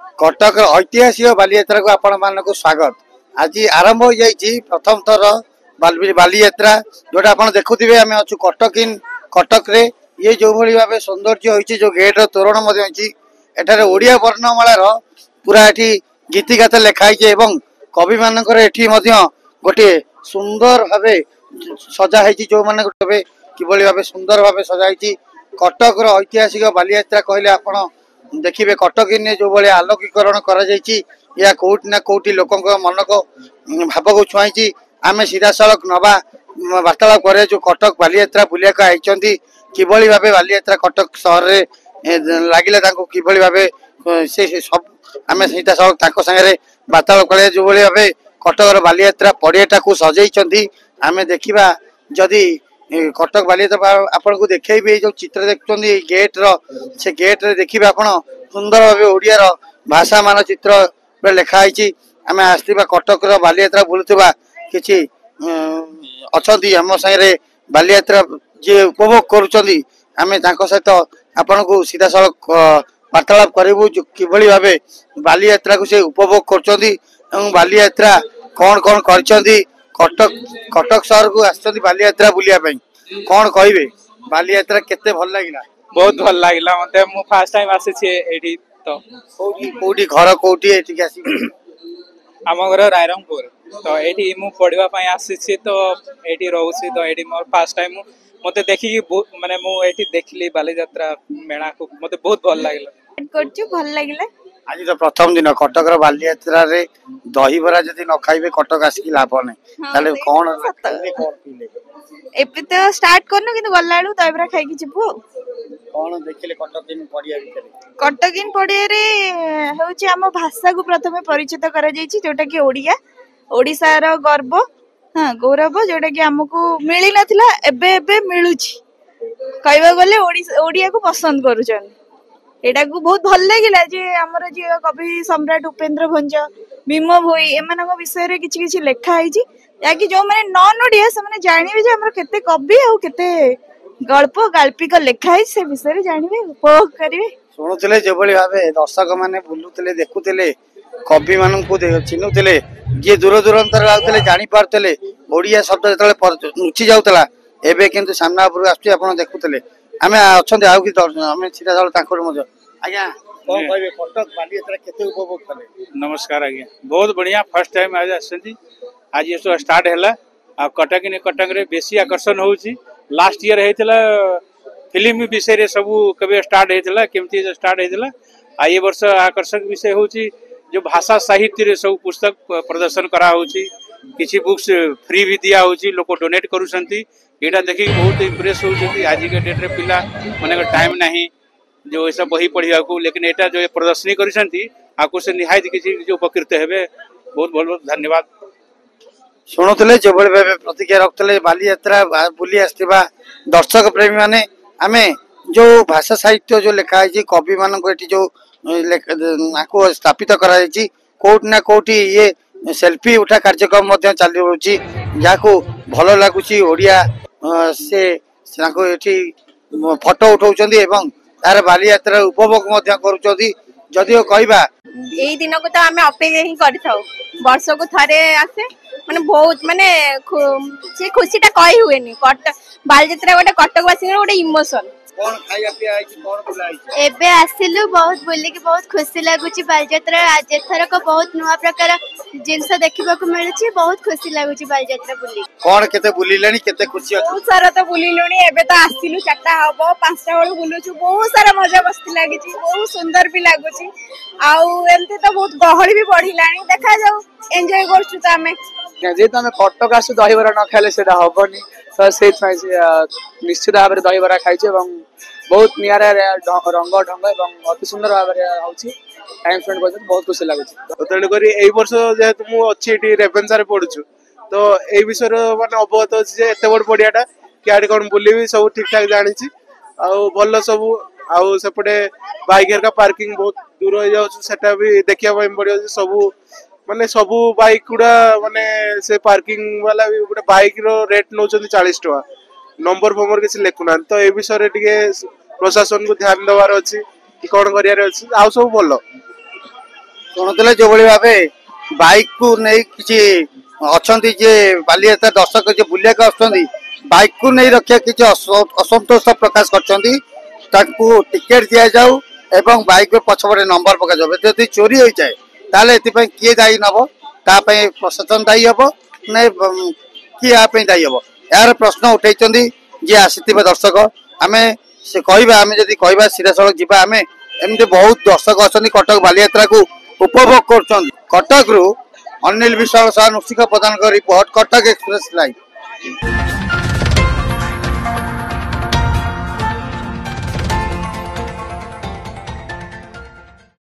कटक ऐतिहासिक बालीयात्रा को आपण मानक स्वागत। आज आरंभ हो जाइए प्रथम थर बालीयात्रा जोटा आप देखुवे आम अच्छु कटक रे ये जो भाई भाव सौंदर्य होती जो गेट तोरण एठार ओडिया वर्णमालार पूरा एठी गीतिगात लिखाई एवं कवि मानकर एठी गोटे सुंदर भाव सजाई जो मान किभली भाव सुंदर भाव सजाई कटक ऐतिहासिक बालीयात्रा कहले आपण देखिए कटक ने जो भाई आलोकीकरण कौटी ना कौटी लोक मन को भाव को छुआई आम सीधा सड़क नवा वार्तालाप कर जो कटक बालीयात्रा बुलिया आई किभली भाव बालीयात्रा कटक सहर में लगिला किभली भाव से सब आम सीधा सड़क सागे वार्तालाप कर जो भाई भाव कटक बालीयात्रा पड़ियाटा को सजाई आम देखा जदि कटक बालीयात्रा आपन को देखेबे जो चित्र देखुछन गेट से गेट रे देखिबे आपण सुंदर भाव ओडिया भाषा मान चित्र लिखाई आम आसवा कटक बालीयात्रा बुलुवा किछि अच्छी आम सागे बालीयात्रा जी उपभोग करुँच आम सहित आपण को सीधा सड़क वार्तालाप करूँ किभली भाव बालीयात्रा को से उपभोग कर बालीयात्रा कौन कौन कर कटक शहर को आसछन्ती बालीयात्रा बुलिया कौन कहे बालीयात्रा केते भल लागिला? बहुत भल लागिला मते मु फर्स्ट टाइम आसी एठी तो कोठी घर कोठी एठी आसी आम घर रायरंगपुर तो एठी मु पढ़िबा पई आसी तो एठी रहउसी तो एठी मोर फर्स्ट टाइम मते देखि माने मु एठी देखली बालीयात्रा मेला को मते बहुत भल लागिला करछु भल लागिला। आज तो प्रथम दिन कटक बालीयात्रा रे दही बरा जदि न खाइबे कटक आसी लाभ नै ताले कोन पीले एबे तो स्टार्ट करनो किंतु गल्लाळू दही बरा खाइ कि जिबो कोन देखिले कटक दिन पड़िया भितर कटक इन पड़िया रे होची हम भाषा को प्रथमे परिचित करा जाईची जोटा कि ओडिया ओडिसा रो गर्व हां गौरव जोटा कि हमको मिली नथिला एबे एबे मिलुची कहबा गले ओडिया को पसंद करूछन एटा को बहुत भल लागिला जे हमर जे कवि सम्राट उपेंद्र भंज भीम भोई एमानक विषय रे किछि किछि लेखा आइछि याकि जो माने नॉन ओडिया से माने जानिबे जे हमर केते कवि आ केते गल्प गाल्पिक लेखा है से विषय रे जानिबे उपभोग करिवे सुनुतले जे बळी भाबे दर्शक माने बुलुतले देखुतले कवि मानन को चिन्नुतले जे दूर दूरांतर लाउतले जानि पारतले ओडिया शब्द जतले नुची जाउतला एबे किंतु सामना पुर आछी आपण देखुतले आमे अछन्ते आउ कि आमे सीधा साल ताकर मज आज्ञा कोन कहबे कटक बालीयात्रा केते उपभोग कले? नमस्कार आज्ञा बहुत बढ़िया फर्स्ट टाइम आज आछन्ती आज ये तो स्टार्ट हैला आ कटक रे बेसी आकर्षण होउची लास्ट ईयर हेतला फिल्म विषय रे सब कबे स्टार्ट हेतला केमती स्टार्ट हेतला आ ये वर्ष आकर्षक विषय होउची जो भाषा साहित्य रे सब पुस्तक प्रदर्शन करा होउची किछि बुक्स फ्री भी दिया होउची लोक डोनेट करूछंती एटा देखि बहुत इंप्रेस होउछंती आज के डेट रे पिला माने टाइम नाही जो ऐसा बही पढ़िया को लेकिन एटा जो प्रदर्शनी करिसंती आको से निहायत किछि जो उपकृत हेबे बहुत बहुत धन्यवाद। शुणुले जो भाव प्रतिक्रिया रखुले बालीयात्रा बुली आसवा दर्शक प्रेमी माने आमे जो भाषा साहित्य जो लिखाई कवि मान जो स्थापित कराई कोट ना कोटी ये सेल्फी उठा कार्यक्रम चली जहाँ भल लगुच ओडिया से फोटो उठाऊँ तार बालीयात्रा उपभोग करुदियो कहवा एई दिन को तो आमे अपेक्षा ही करथाउ वर्ष को थारे आसे माने बहुत माने से खुशीटा कहि हुएनी बालीयात्रा गोटे कटकवासी गोटे इमोशन कोन खाइया पिया आइ कोन बुलाई एबे आसिलु बहुत बोली कि बहुत खुशी लागुची बालीयात्रा आज एथर को बहुत नुवा प्रकार जिंस देखिबा को मिलुची बहुत खुशी लागुची बालीयात्रा बुली कोन केते बुलिलेनी केते खुशी अछि बहुत सारा तो बुलिलोनी एबे तो आसिलु चारटा हबो पांचटा बेल बुलुछु बहुत सारा मजा मस्ती लागिची बहुत सुंदर भी लागुची आउ एमते तो बहुत गहଳି भी बढ़िलानी देखा जाऊ एन्जॉय करछु त हमें जे तो हमें कटक आसु दहीबरा न खाइले सेटा हबनी तो से निश्चित भाव में दहीबरा खाई बहुत निरा रंग ढंग और अति सुंदर भाव में टाइम स्पेंड कर बहुत खुशी लगुच तेणुक वर्ष जेहेतु मुझे रेभेन्सा पढ़ुछु तो ये विषय मानते अवगत अच्छे एत बड़ पड़ियाटा क्या कौन बुलि सब ठीक ठाक जानी भल सब आउपटे बाइक का पार्किंग बहुत दूर हो जाटा भी देखा पड़ो सब माने सबू बाइक गुड़ा माने से पार्किंग वाला भी गोटे बाइक रो रेट नौ 40 टका नंबर फंबर किसी लिखुना तो ये विषय टे प्रशासन को ध्यान देवार अच्छी कि कौन करार अच्छी आउ सब भल ଶୁଣୁଥିଲେ ଯୋଉଭଳି ଭାବେ ବାଇକ୍ କୁ ନେଇ କିଛି ଅଛନ୍ତି ଯେ ବାଲିଯାତ୍ରା ଦର୍ଶକ ଯେ ବୁଲିବାକୁ ଆସୁଛନ୍ତି ବାଇକ୍ କୁ ନେଇ ରଖିବା କିଛି ଅସନ୍ତୋଷ ପ୍ରକାଶ କରିଛନ୍ତି ତାଙ୍କୁ ଟିକେଟ ଦିଆଯାଉ ଏବଂ ବାଇକ୍ ପଛପଟେ ନମ୍ବର ପକାଯାଉ ଯଦି ଚୋରି ହୋଇଯାଏ ତାହେଲେ ଏଥିପାଇଁ କିଏ ଦାୟୀ ନବ ତା ପାଇଁ ପ୍ରଶାସନ ଦାୟୀ ହବ ନା କିଏ ୟା ପାଇଁ ଦାୟୀ ହବ ଏହାର ପ୍ରଶ୍ନ ଉଠେଇଛନ୍ତି ଯିଏ ଆସିଥିବା ଦର୍ଶକ ଆମେ ସେ କହିବା ଆମେ ଯଦି କହିବା ସିଧାସଳଖ ଯିବା ଆମେ ଏମିତି ବହୁତ ଦର୍ଶକ ଅଛନ୍ତି କଟକ ବାଲିଯାତ୍ରାକୁ ଉପଭୋଗ କରୁଛନ୍ତି କଟକରୁ ଅନିଲ ବିଶ୍ୱାଳ ସହ ନୃସିଂହ ପ୍ରଧାନଙ୍କ ରିପୋର୍ଟ କଟକ ଏକ୍ସପ୍ରେସ ଲାଇଭ।